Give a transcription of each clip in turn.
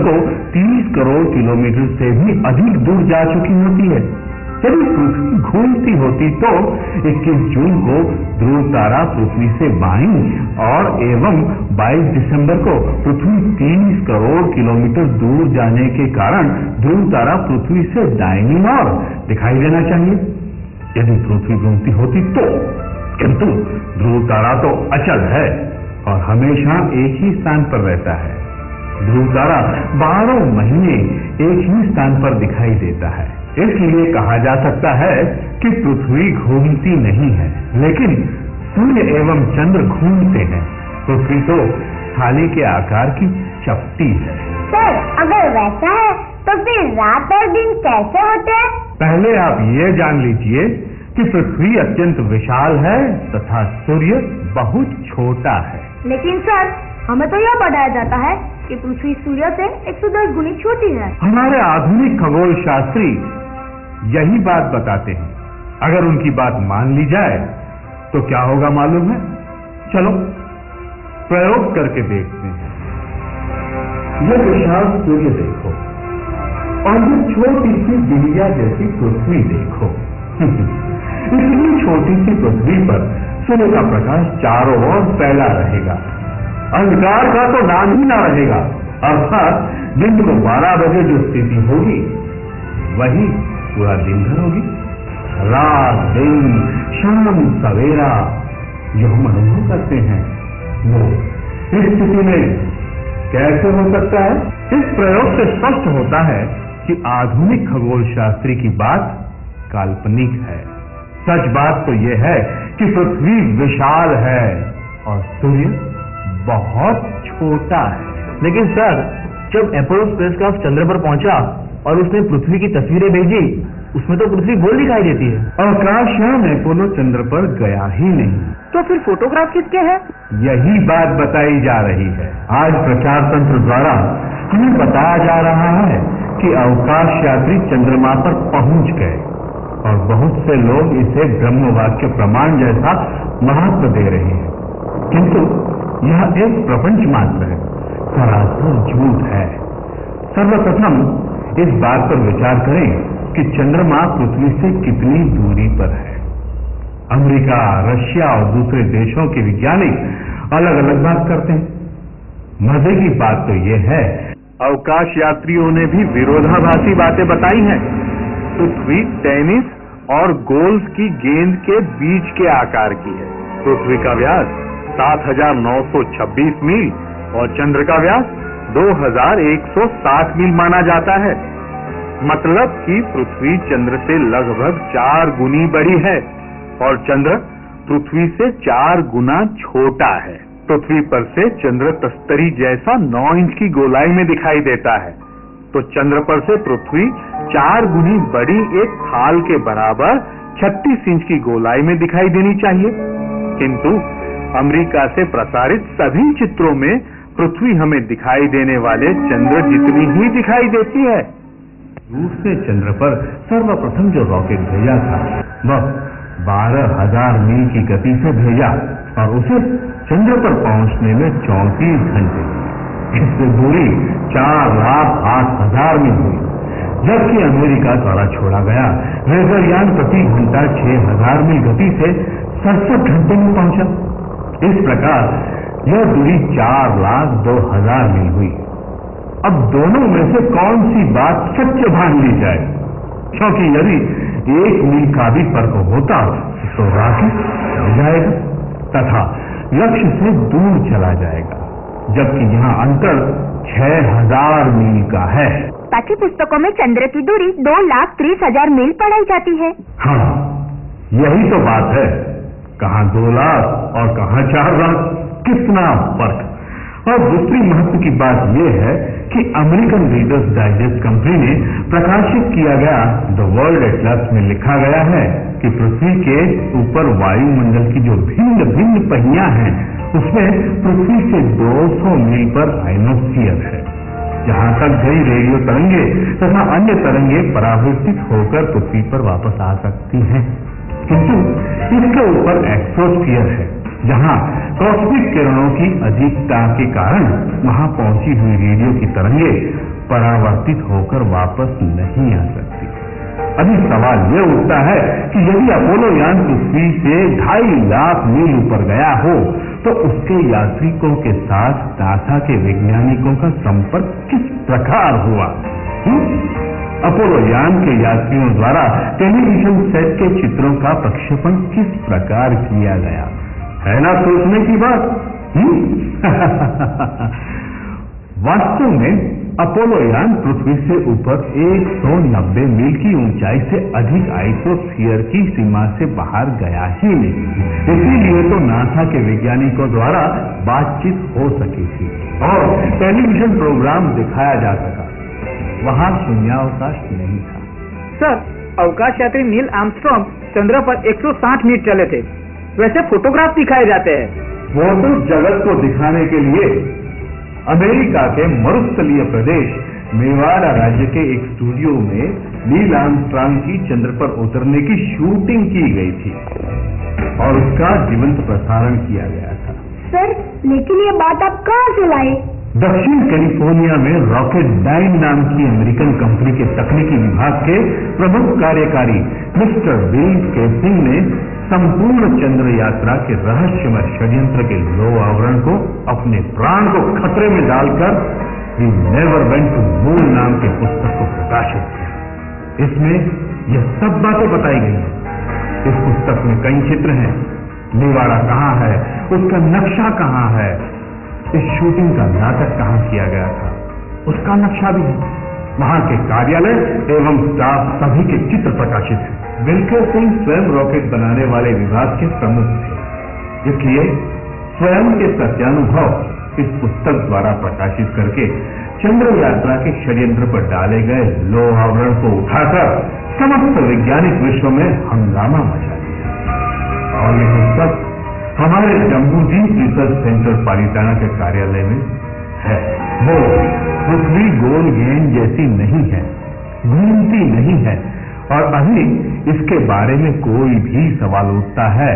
तो 30 करोड़ किलोमीटर से भी अधिक दूर जा चुकी होती है। यदि पृथ्वी घूमती होती तो 21 जून को ध्रुव तारा पृथ्वी से बाईं और एवं 22 दिसंबर को पृथ्वी 30 करोड़ किलोमीटर दूर जाने के कारण ध्रुव तारा पृथ्वी से दाहिनी ओर दिखाई देना चाहिए यदि पृथ्वी घूमती होती तो। किंतु ध्रुव तारा तो अचल है और हमेशा एक ही स्थान पर रहता है। ध्रुव तारा 12 महीने एक ही स्थान पर दिखाई देता है। इसलिए कहा जा सकता है कि पृथ्वी घूमती नहीं है, लेकिन सूर्य एवं चंद्र घूमते हैं। पृथ्वी तो थाली के आकार की चपटी है। सर, अगर वैसा है तो फिर रात और दिन कैसे होते हैं? पहले आप ये जान लीजिए कि पृथ्वी अत्यंत विशाल है तथा सूर्य बहुत छोटा है। लेकिन सर, हमें तो यह बताया जाता है कि पृथ्वी सूर्य से 110 गुनी छोटी है। हमारे आधुनिक खगोल शास्त्री यही बात बताते हैं। अगर उनकी बात मान ली जाए तो क्या होगा मालूम है? चलो प्रयोग करके देखते हैं। यह विशाल सूर्य देखो और ये छोटी सी दुनिया जैसी पृथ्वी देखो। इतनी छोटी सी पृथ्वी पर सूर्य का प्रकाश चारों ओर फैला रहेगा। अंधकार का तो नाम ही ना रहेगा। अर्थात दिन को 12 बजे जो स्थिति होगी वही पूरा दिन भर होगी। रात दिन शाम सवेरा जो हम अनुभव करते हैं वो इस स्थिति में कैसे हो सकता है? इस प्रयोग से स्पष्ट होता है कि आधुनिक खगोल शास्त्री की बात काल्पनिक है। सच बात तो यह है कि पृथ्वी विशाल है और सूर्य बहुत छोटा है। लेकिन सर, जब अपोलो स्पेसक्राफ्ट चंद्र पर पहुंचा और उसने पृथ्वी की तस्वीरें भेजी, उसमें तो पृथ्वी गोल दिखाई देती है। आकाशयान अपोलो चंद्र पर गया ही नहीं। तो फिर फोटोग्राफ किसके हैं? यही बात बताई जा रही है। आज प्रचार तंत्र द्वारा हमें बताया जा रहा है कि अवकाश यात्री चंद्रमा पर पहुंच गए और बहुत से लोग इसे ब्रह्म वाक्य प्रमाण जैसा महत्व दे रहे हैं। किंतु यह एक प्रपंच मात्र है, सरासर झूठ है। सर्वप्रथम इस बात पर विचार करें कि चंद्रमा पृथ्वी से कितनी दूरी पर है। अमेरिका, रशिया और दूसरे देशों के वैज्ञानिक अलग अलग बात करते हैं। मजे की बात तो यह है, अवकाश यात्रियों ने भी विरोधाभासी बातें बताई हैं। पृथ्वी टेनिस और गोल्फ की गेंद के बीच के आकार की है। पृथ्वी का व्यास 7,926 मील और चंद्र का व्यास 2,160 मील माना जाता है। मतलब कि पृथ्वी चंद्र से लगभग 4 गुनी बड़ी है और चंद्र पृथ्वी से 4 गुना छोटा है। पृथ्वी पर से चंद्र तस्तरी जैसा 9 इंच की गोलाई में दिखाई देता है, तो चंद्र पर से पृथ्वी 4 गुनी बड़ी एक थाल के बराबर 36 इंच की गोलाई में दिखाई देनी चाहिए। किंतु अमेरिका से प्रसारित सभी चित्रों में पृथ्वी हमें दिखाई देने वाले चंद्र जितनी ही दिखाई देती है। रूस ने चंद्र पर सर्वप्रथम जो रॉकेट भेजा था वह 12,000 मील की गति से भेजा और उसे चंद्र पर पहुंचने में 34 घंटे। इससे दूरी 4,08,000 मील हुई। जबकि अमेरिका द्वारा छोड़ा गया लेजरयान प्रति घंटा 6,000 मील गति से 67 घंटे में पहुंचा। इस प्रकार यह दूरी 4,02,000 मील हुई। अब दोनों में से कौन सी बात सच मान ली जाए? क्योंकि यदि 1 मील का भी फर्क होता तो रॉकेट चल जाएगा तथा लक्ष्य से दूर चला जाएगा, जबकि यहाँ अंतर 6,000 मील का है। पाठ्य पुस्तकों में चंद्र की दूरी 2,30,000 मील पढ़ाई जाती है। हाँ, यही तो बात है। कहाँ 2 लाख और कहाँ 4 लाख, कितना फर्क। और दूसरी महत्व की बात यह है कि अमेरिकन रीडर्स डाइजेस्ट कंपनी ने प्रकाशित किया गया द वर्ल्ड एटलस में लिखा गया है कि पृथ्वी के ऊपर वायुमंडल की जो भिन्न भिन्न पहियां हैं उसमें पृथ्वी से 200 मील पर आइनोस्फीयर है, जहां तक गई रेडियो तरंगे तथा अन्य तरंगे परावर्तित होकर पृथ्वी पर वापस आ सकती हैं। किंतु इसके ऊपर एक्सोस्फीयर है, जहां कॉस्मिक किरणों की अधिकता के कारण वहां पहुंची हुई रेडियो की तरंगे परावर्तित होकर वापस नहीं आ सकती। अभी सवाल यह उठता है कि यदि अपोलो यान पृथ्वी से 2.5 लाख मील ऊपर गया हो तो उसके यात्रिकों के साथ नासा के वैज्ञानिकों का संपर्क किस प्रकार हुआ? अपोलो यान के यात्रियों द्वारा टेलीविजन सेट के चित्रों का प्रक्षेपण किस प्रकार किया गया? है ना सोचने की बात? वास्तव में अपोलो यान पृथ्वी से ऊपर 190 मील की ऊंचाई से अधिक आइसोस्फीयर की सीमा से बाहर गया ही नहीं। इसीलिए तो नासा के वैज्ञानिकों द्वारा बातचीत हो सकी थी और टेलीविजन प्रोग्राम दिखाया जा सका। वहां शून्यावकाश नहीं था। सर, अवकाश यात्री नील आर्मस्ट्रांग चंद्र पर 160 मिनट चले थे। वैसे फोटोग्राफ दिखाए जाते हैं। वो तो जगत को दिखाने के लिए अमेरिका के मरुस्थलीय प्रदेश मेवाड़ा राज्य के एक स्टूडियो में नील आर्मस्ट्रांग की चंद्र पर उतरने की शूटिंग की गई थी और उसका जीवंत प्रसारण किया गया था। सर, लेकिन ये बात आप कहाँ से लाए? दक्षिण कैलिफोर्निया में रॉकेट डाइन नाम की अमेरिकन कंपनी के तकनीकी विभाग के प्रमुख कार्यकारी मिस्टर बिल केसिंग ने संपूर्ण चंद्र यात्रा के रहस्यमय षड्यंत्र के लौह आवरण को अपने प्राण को खतरे में डालकर we never went to moon नाम के पुस्तक को प्रकाशित किया। इसमें यह सब बातें बताई गई हैं। इस पुस्तक में कई चित्र हैं। मेवाड़ा कहाँ है, उसका नक्शा कहाँ है, इस शूटिंग का नाटक कहाँ किया गया था, उसका नक्शा भी है। वहां के कार्यालय एवं स्टाफ सभी के चित्र प्रकाशित हैं। बिल्कुल सिंह स्वयं रॉकेट बनाने वाले विभाग के प्रमुख थे, इसलिए स्वयं के सत्यानुभव इस पुस्तक द्वारा प्रकाशित करके चंद्र यात्रा के षड्यंत्र पर डाले गए लौह आवरण को उठाकर समस्त वैज्ञानिक विश्व में हंगामा मचा दिया। और ये पुस्तक हमारे Jammu deep research centre Palitana के कार्यालय में है। वो पृथ्वी गोल गेंद जैसी नहीं है, घूमती नहीं है और अभी इसके बारे में कोई भी सवाल उठता है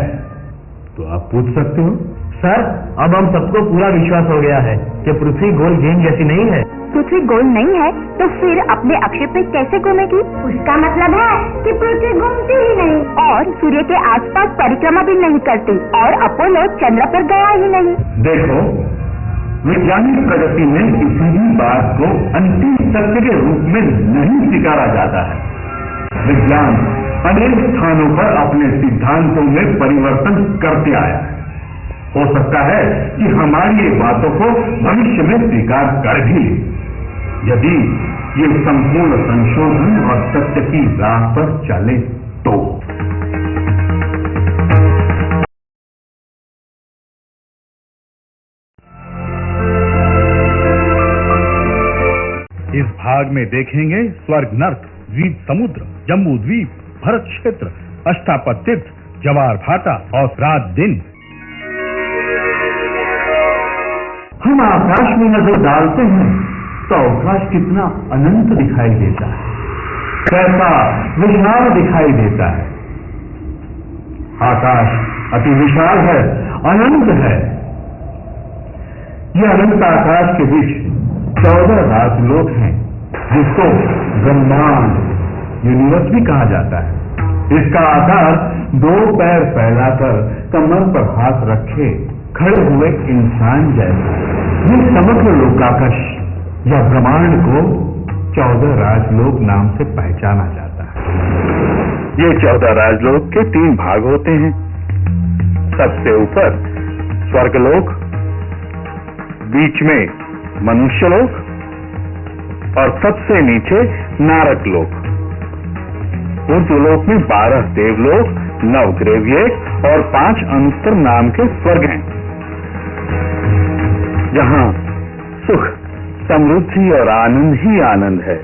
तो आप पूछ सकते हो। सर, अब हम सबको पूरा विश्वास हो गया है कि पृथ्वी गोल गेंद जैसी नहीं है। पृथ्वी गोल नहीं है तो फिर अपने अक्ष पे कैसे घूमेगी? उसका मतलब है कि पृथ्वी घूमती ही नहीं और सूर्य के आसपास परिक्रमा भी नहीं करती और अपोलो चंद्र पर गया ही नहीं। देखो, वैज्ञानिक प्रगति में किसी भी बात को अंतिम सत्य के रूप में नहीं स्वीकारा जाता है। विज्ञान अनेक स्थानों पर अपने सिद्धांतों में परिवर्तन करते आया है। हो सकता है कि हमारी ये बातों को भविष्य में स्वीकार कर भी ले, यदि ये संपूर्ण संशोधन और सत्य की राह पर चले तो। इस भाग में देखेंगे स्वर्ग नर्क, द्वीप समुद्र, जम्बू द्वीप, भरत क्षेत्र, अष्टापद तीर्थ, जवार भाटा और रात दिन। हम आकाश में नजर डालते हैं तो अवकाश कितना अनंत दिखाई देता है, कैसा विशाल दिखाई देता है। आकाश अति विशाल है, अनंत है। यह अनंत आकाश के बीच 14 राजलोक हैं, जिसको ब्रह्मांड यूनिवर्स भी कहा जाता है। इसका आकार 2 पैर फैलाकर कमर पर हाथ रखे खड़े हुए इंसान जैसा। ये समग्र लोकाकाश या ब्रह्मांड को 14 राजलोक नाम से पहचाना जाता है। ये 14 राजलोक के 3 भाग होते हैं। सबसे ऊपर स्वर्गलोक, बीच में मनुष्यलोक और सबसे नीचे नारक लोक। ऊर्ध्वलोक में 12 देवलोक, 9 ग्रेवियेट और 5 अनुत्तर नाम के स्वर्ग हैं, जहां सुख, समृद्धि और आनंद ही आनंद है।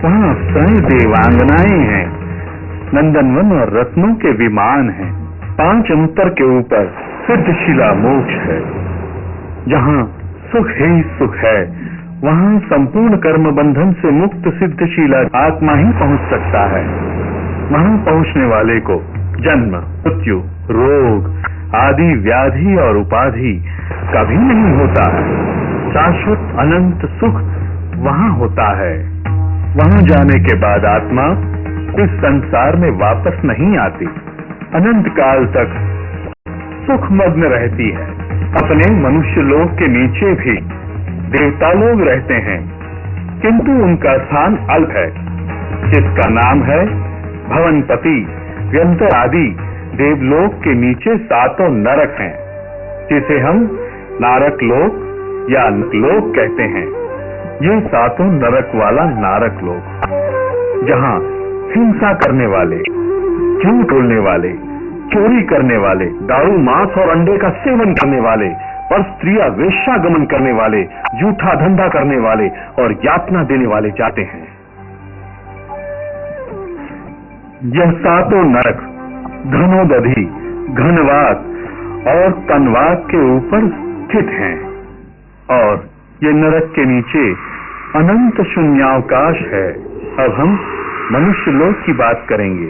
वहां अप्सराएं देवांगनाएं हैं, नंदनवन और रत्नों के विमान हैं। 5 अनुत्तर के ऊपर सिद्धशिला मोक्ष है, जहां सुख ही सुख है। वहां संपूर्ण कर्म बंधन से मुक्त सिद्धशिला आत्मा ही पहुंच सकता है। वहां पहुंचने वाले को जन्म, मृत्यु, रोग आदि व्याधि और उपाधि कभी नहीं होता है। शाश्वत अनंत सुख वहां होता है। वहां जाने के बाद आत्मा इस संसार में वापस नहीं आती, अनंत काल तक सुखमग्न रहती है। अपने मनुष्य लोक के नीचे भी देवता लोग रहते हैं, किंतु उनका स्थान अल्प है, जिसका नाम है भवनपति। व्यंतर आदि देवलोक के नीचे 7 नरक हैं, जिसे हम नारक लोक या लोक कहते हैं। ये 7 नरक वाला नारक लोक, जहां हिंसा करने वाले, झूठ बोलने वाले, चोरी करने वाले, दारू, मांस और अंडे का सेवन करने वाले और स्त्रियां वेश्यागमन करने वाले, झूठा धंधा करने वाले और यातना देने वाले जाते हैं। यह 7 नरक घनोदधि, घनवात और तनवात के ऊपर स्थित हैं, और ये नरक के नीचे अनंत शून्यावकाश है। अब हम मनुष्य लोक की बात करेंगे।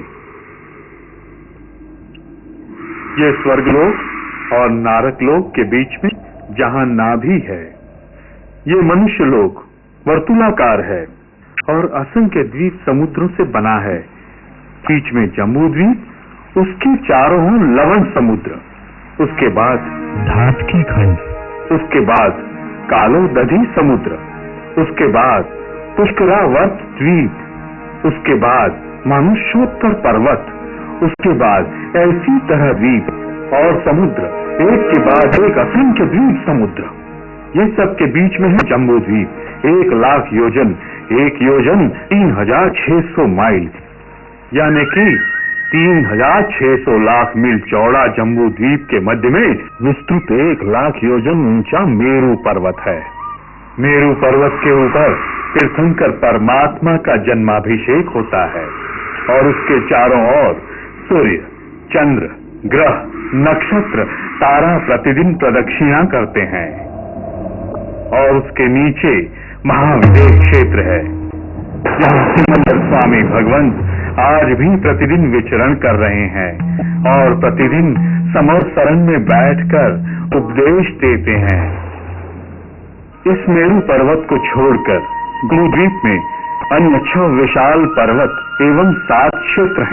ये स्वर्गलोक और नारक लोक के बीच में जहां नाभि है। ये मनुष्य लोक वर्तुलाकार है और असंख्य द्वीप समुद्रों से बना है। बीच में जम्बू द्वीप, उसके चारों ओर लवण समुद्र, उसके बाद धात की खंड, उसके बाद कालोदधि समुद्र, उसके बाद पुष्करावर्त द्वीप, उसके बाद मनुष्योत्तर पर्वत, उसके बाद ऐसी तरह द्वीप और समुद्र, एक के बाद एक असंख्य द्वीप समुद्र। ये सब के बीच में है जम्बू द्वीप। 1,00,000 योजन, 1 योजन 3,600 माइल, यानी कि 3,600 लाख मील चौड़ा जम्बू द्वीप के मध्य में विस्तृत 1,00,000 योजन ऊंचा मेरू पर्वत है। मेरू पर्वत के ऊपर तीर्थंकर परमात्मा का जन्माभिषेक होता है और उसके चारों ओर सूर्य, चंद्र, ग्रह, नक्षत्र, तारा प्रतिदिन प्रदक्षिणा करते हैं। और उसके नीचे महाविदेह क्षेत्र है, जहाँ सिमंदर स्वामी भगवंत आज भी प्रतिदिन विचरण कर रहे हैं और प्रतिदिन समर शरण में बैठकर उपदेश देते हैं। इस मेरू पर्वत को छोड़कर गुरुद्वीप में अन्य 6 विशाल पर्वत एवं 7 क्षेत्र हैं।